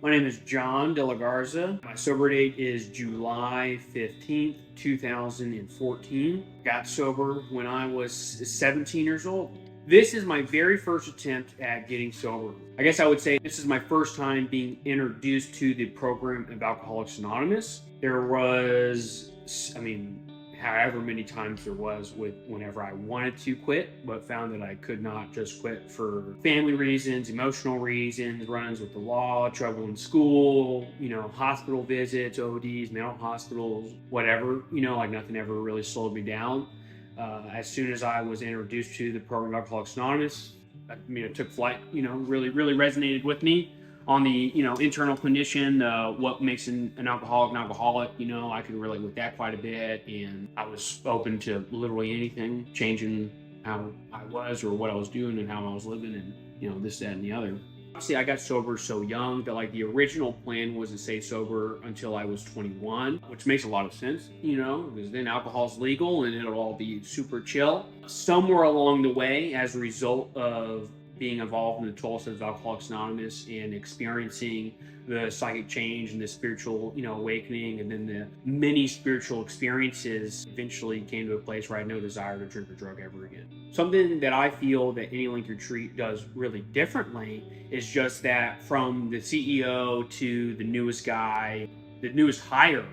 My name is John Delagarza. My sober date is July 15th, 2014. Got sober when I was 17 years old. This is my very first attempt at getting sober. I guess I would say this is my first time being introduced to the program of Alcoholics Anonymous. There was, however many times there was whenever I wanted to quit, but found that I could not just quit for family reasons, emotional reasons, run-ins with the law, trouble in school, hospital visits, ODs, mental hospitals, whatever, like nothing ever really slowed me down. As soon as I was introduced to the program of Alcoholics Anonymous, it took flight, really resonated with me on the, internal condition, what makes an alcoholic an alcoholic. I could relate with that quite a bit. And I was open to literally anything, changing how I was or what I was doing and how I was living and, this, that, and the other. Obviously, I got sober so young that the original plan was to stay sober until I was 21, which makes a lot of sense, because then alcohol's legal and it'll all be super chill. Somewhere along the way, as a result of being involved in the 12 steps of Alcoholics Anonymous and experiencing the psychic change and the spiritual, awakening, and then the many spiritual experiences, eventually came to a place where I had no desire to drink or drug ever again. Something that I feel that Any Link Retreat does really differently is just that from the CEO to the newest guy, the newest hire,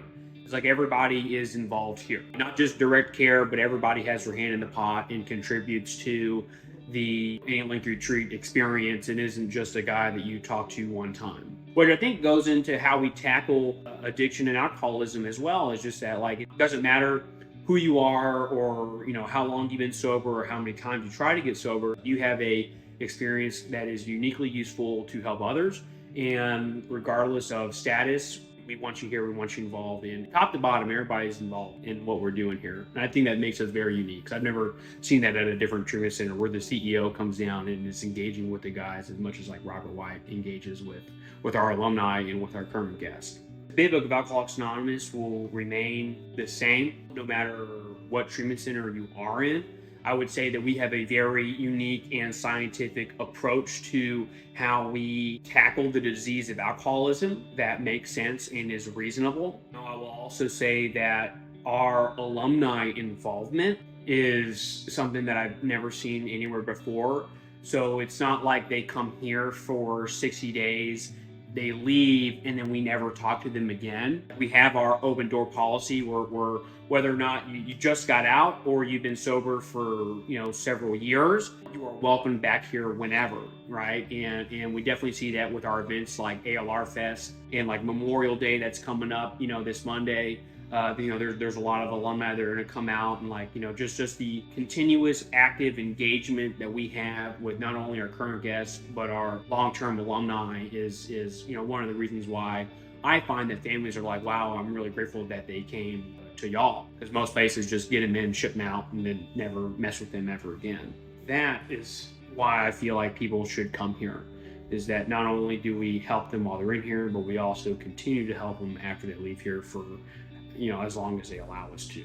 it's like everybody is involved here. Not just direct care, but everybody has their hand in the pot and contributes to the Any Link Retreat experience and isn't just a guy that you talk to one time. What I think goes into how we tackle addiction and alcoholism as well is just that it doesn't matter who you are or how long you've been sober or how many times you try to get sober. You have a experience that is uniquely useful to help others, and regardless of status, we want you here, we want you involved, and top to bottom, everybody's involved in what we're doing here. And I think that makes us very unique, because I've never seen that at a different treatment center where the CEO comes down and is engaging with the guys as much as Robert White engages with our alumni and with our current guests. The big book of Alcoholics Anonymous will remain the same no matter what treatment center you are in. I would say that we have a very unique and scientific approach to how we tackle the disease of alcoholism that makes sense and is reasonable. I will also say that our alumni involvement is something that I've never seen anywhere before. So it's not like they come here for 60 days, they leave, and then we never talk to them again. We have our open door policy where whether or not you just got out or you've been sober for several years, you are welcome back here whenever, right? And we definitely see that with our events like ALR Fest and Memorial Day that's coming up, this Monday. There's a lot of alumni that are going to come out and just the continuous active engagement that we have with not only our current guests but our long-term alumni is one of the reasons why I find that families are wow, I'm really grateful that they came to y'all, because most places just get them in, ship them out, and then never mess with them ever again. That is why I feel like people should come here, is that not only do we help them while they're in here, but we also continue to help them after they leave here for as long as they allow us to.